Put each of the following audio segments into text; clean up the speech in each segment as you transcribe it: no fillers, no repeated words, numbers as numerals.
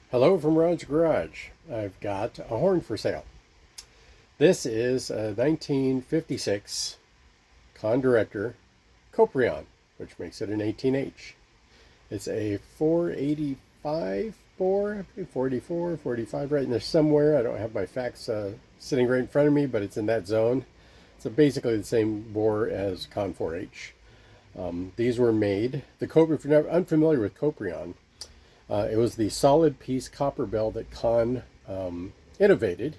Hello from Ron's Garage. I've got a horn for sale. This is a 1956 Conn Coprion, which makes it an 18H. It's a 485 bore, 44, 45, right in there somewhere. I don't have my facts sitting right in front of me, but it's in that zone. It's basically the same bore as Conn 4H. These were made, if you're unfamiliar with Coprion, it was the solid piece copper bell that Conn innovated.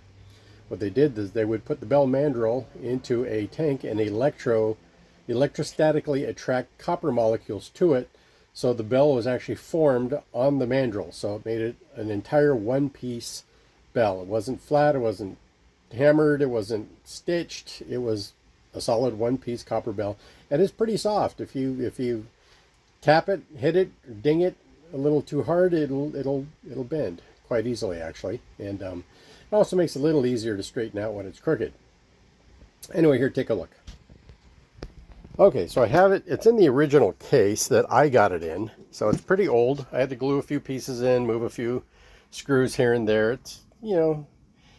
What they did is they would put the bell mandrel into a tank and electrostatically attract copper molecules to it, so the bell was actually formed on the mandrel. So it made it an entire one-piece bell. It wasn't flat, it wasn't hammered, it wasn't stitched. It was a solid one-piece copper bell, and it's pretty soft. If you tap it, hit it, ding it a little too hard, it'll bend quite easily, actually, and it also makes it a little easier to straighten out when it's crooked. Anyway, here, take a look. Okay, so I have it. It's in the original case that I got it in, so it's pretty old. I had to glue a few pieces in, move a few screws here and there. It's, you know,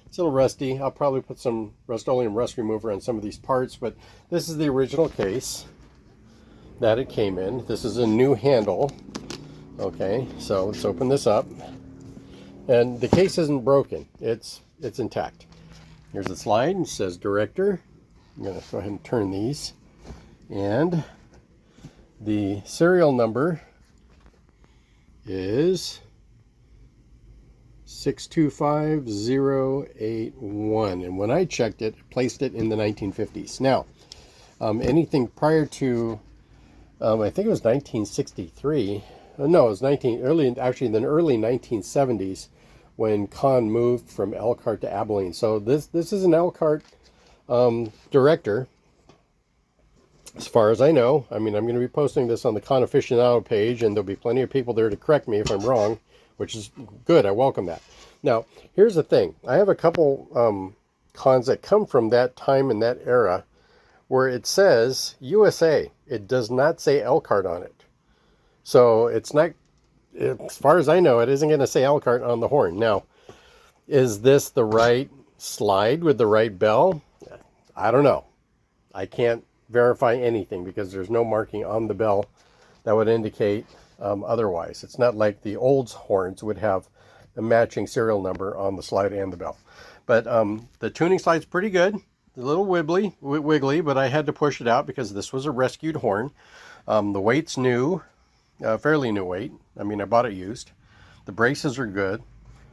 it's a little rusty. I'll probably put some Rust-Oleum rust remover on some of these parts, but this is the original case that it came in. This is a new handle. Okay, so let's open this up. And the case isn't broken. It's intact. Here's the slide. It says Director. I'm going to go ahead and turn these. And the serial number is 625081. And when I checked it, I placed it in the 1950s. Now, anything prior to, I think it was 1963. No, it was in the early 1970s when Conn moved from Elkhart to Abilene. So this is an Elkhart Director, as far as I know. I mean, I'm going to be posting this on the Conn Aficionado page, and there'll be plenty of people there to correct me if I'm wrong, which is good. I welcome that. Now, here's the thing. I have a couple Conns that come from that time and that era where it says USA. It does not say Elkhart on it. So it's not, as far as I know, it isn't going to say Elkhart on the horn. Now, is this the right slide with the right bell? I don't know. I can't verify anything because there's no marking on the bell that would indicate otherwise. It's not like the old horns would have a matching serial number on the slide and the bell. But the tuning slide's pretty good. A little wiggly, but I had to push it out because this was a rescued horn. The weight's new. Fairly new weight. I mean, I bought it used. The braces are good.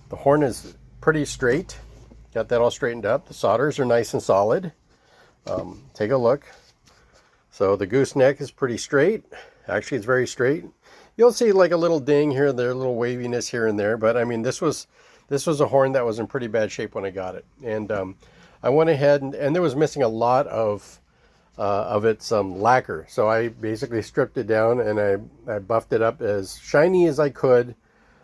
The horn is pretty straight. Got that all straightened up. The solders are nice and solid. Take a look. So the gooseneck is pretty straight. Actually, it's very straight. You'll see like a little ding here and there, a little waviness here and there. But I mean, this was a horn that was in pretty bad shape when I got it. And I went ahead and there was missing a lot of its lacquer. So I basically stripped it down and I buffed it up as shiny as I could.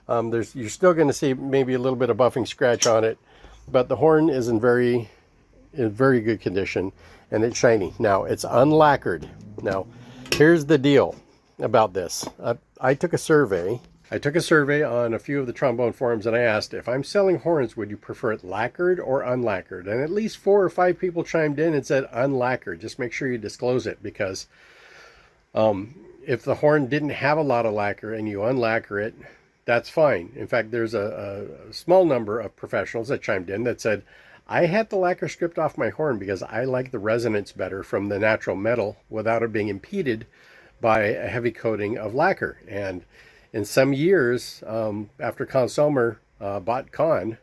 You're still going to see maybe a little bit of buffing scratch on it, but the horn is in very good condition and it's shiny. Now, it's unlacquered. Now, here's the deal about this. I took a survey. I took a survey on a few of the trombone forums and I asked, if I'm selling horns, would you prefer it lacquered or unlacquered? And at least 4 or 5 people chimed in and said unlacquered. Just make sure you disclose it, because if the horn didn't have a lot of lacquer and you unlacquer it, that's fine. In fact, there's a small number of professionals that chimed in that said, I had the lacquer stripped off my horn because I like the resonance better from the natural metal without it being impeded by a heavy coating of lacquer. And in some years, after Selmer bought Conn,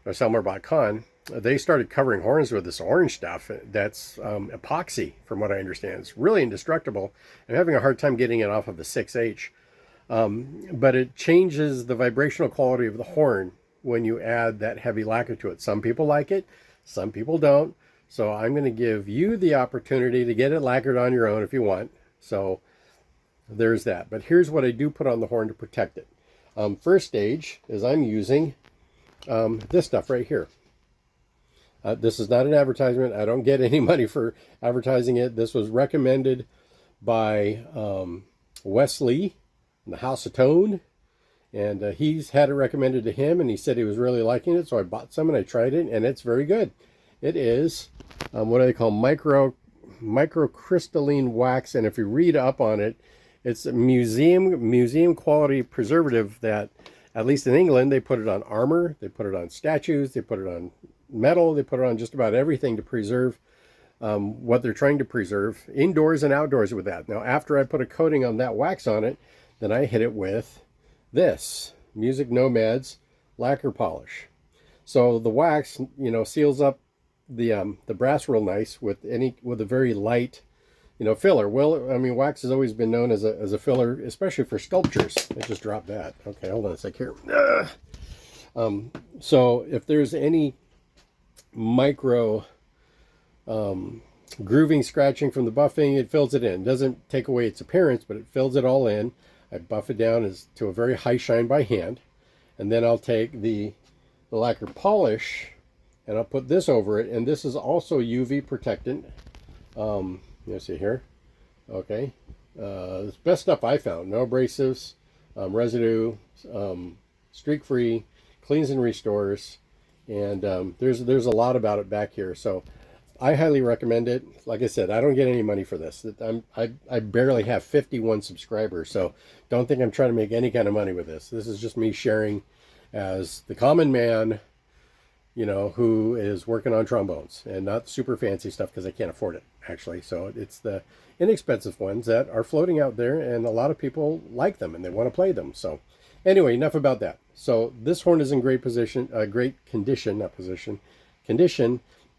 they started covering horns with this orange stuff that's epoxy, from what I understand. It's really indestructible. I'm having a hard time getting it off of the 6H. But it changes the vibrational quality of the horn when you add that heavy lacquer to it. Some people like it, some people don't. So I'm going to give you the opportunity to get it lacquered on your own if you want. So there's that. But here's what I do put on the horn to protect it. First stage is I'm using this stuff right here. This is not an advertisement. I don't get any money for advertising it. This was recommended by Wesley in the House of Tone And he's had it recommended to him, and he said he was really liking it, so I bought some and I tried it, and it's very good. It is what do they call microcrystalline wax, and if you read up on it, it's a museum quality preservative that, at least in England, they put it on armor, they put it on statues, they put it on metal, they put it on just about everything to preserve what they're trying to preserve, indoors and outdoors with that. Now, after I put a coating on that wax on it, then I hit it with this Music Nomads lacquer polish. So the wax, seals up the brass real nice with a very light, filler. Well, I mean, wax has always been known as a filler, especially for sculptures. I just dropped that. Okay, hold on a sec here. So if there's any micro grooving, scratching from the buffing, it fills it in. It doesn't take away its appearance, but it fills it all in. I buff it down to a very high shine by hand, and then I'll take the lacquer polish and I'll put this over it, and this is also UV protectant. You see here, okay. It's best stuff I found. No abrasives, residue, streak free, cleans and restores, and there's a lot about it back here. So I highly recommend it. Like I said, I don't get any money for this. I barely have 51 subscribers, so don't think I'm trying to make any kind of money with this. This is just me sharing as the common man, who is working on trombones, and not super fancy stuff because I can't afford it, actually. So it's the inexpensive ones that are floating out there, and a lot of people like them and they want to play them. So anyway, enough about that. So this horn is in great condition,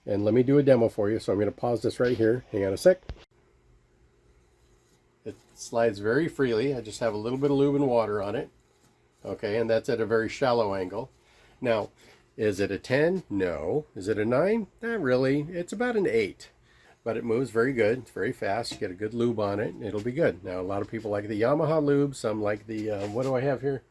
and let me do a demo for you. So I'm going to pause this right here. Hang on a sec. It slides very freely. I just have a little bit of lube and water on it. Okay, and that's at a very shallow angle. Now, is it a 10? No. Is it a 9? Not really. It's about an 8. But it moves very good. It's very fast. You get a good lube on it, and it'll be good. Now, a lot of people like the Yamaha lube. Some like the, what do I have here?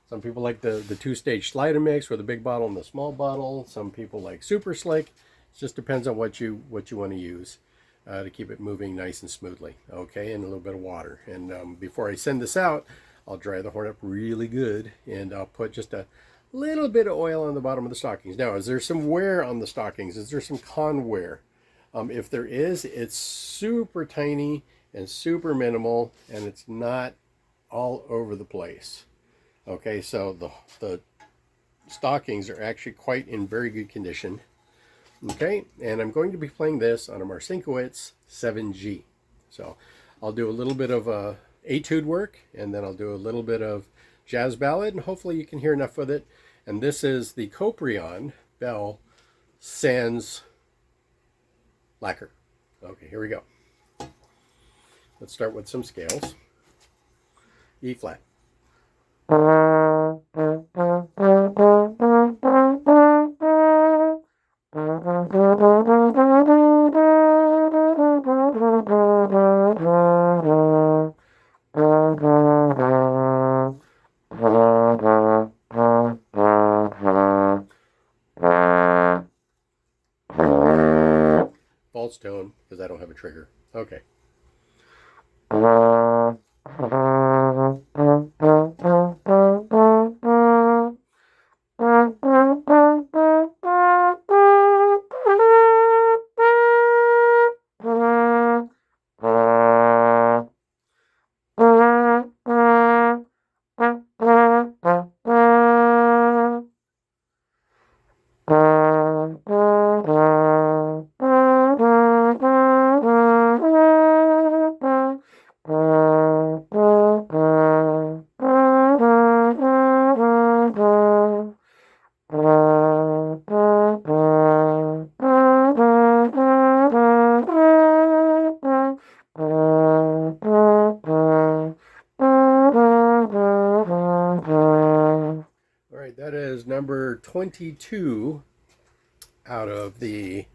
Some people like the two-stage slider mix with a big bottle and the small bottle. Some people like super slick. It just depends on what you want to use to keep it moving nice and smoothly. Okay, and a little bit of water. And before I send this out, I'll dry the horn up really good, and I'll put just a little bit of oil on the bottom of the stockings. Now, is there some wear on the stockings? Is there some Conn wear? If there is, it's super tiny and super minimal, and it's not all over the place. Okay, so the stockings are actually quite in very good condition. Okay, and I'm going to be playing this on a Marcinkiewicz 7G. So I'll do a little bit of etude work, and then I'll do a little bit of jazz ballad, and hopefully you can hear enough with it. And this is the Coprion Bell Sans Lacquer. Okay, here we go. Let's start with some scales. E flat. False tone because I don't have a trigger. Okay. That is number 22 out of the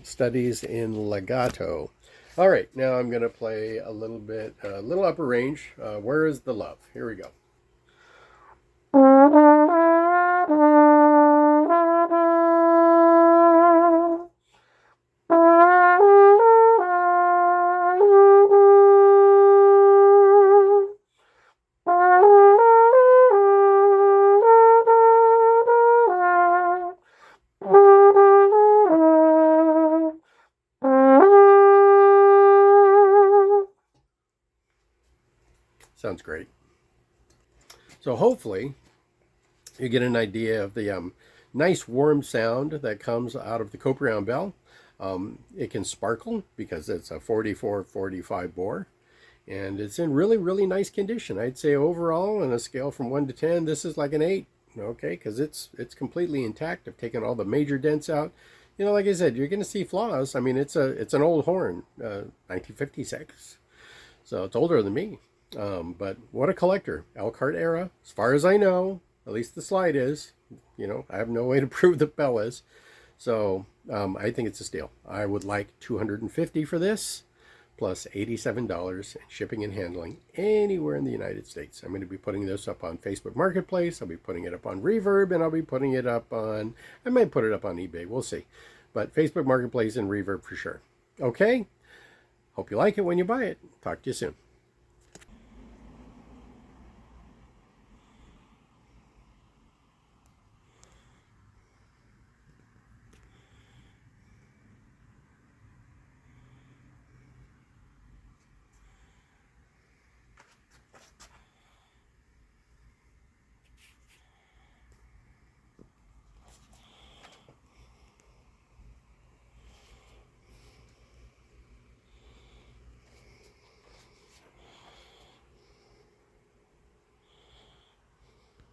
studies in legato. All right, now I'm going to play a little upper range. Where is the love? Here we go. sounds great. So hopefully you get an idea of the nice warm sound that comes out of the Coprion bell. It can sparkle because it's a 44-45 bore. And it's in really, really nice condition. I'd say overall, on a scale from 1 to 10, this is like an 8. Okay, because it's completely intact. I've taken all the major dents out. You know, like I said, you're going to see flaws. I mean, it's an old horn, 1956. So it's older than me. But what a collector. Elkhart era, as far as I know, at least the slide is. You know, I have no way to prove the bell is. So I think it's a steal. I would like $250 for this, plus $87 in shipping and handling anywhere in the United States. I'm going to be putting this up on Facebook Marketplace. I'll be putting it up on Reverb, and I'll be putting it up on, I might put it up on eBay. We'll see. But Facebook Marketplace and Reverb for sure. Okay? Hope you like it when you buy it. Talk to you soon.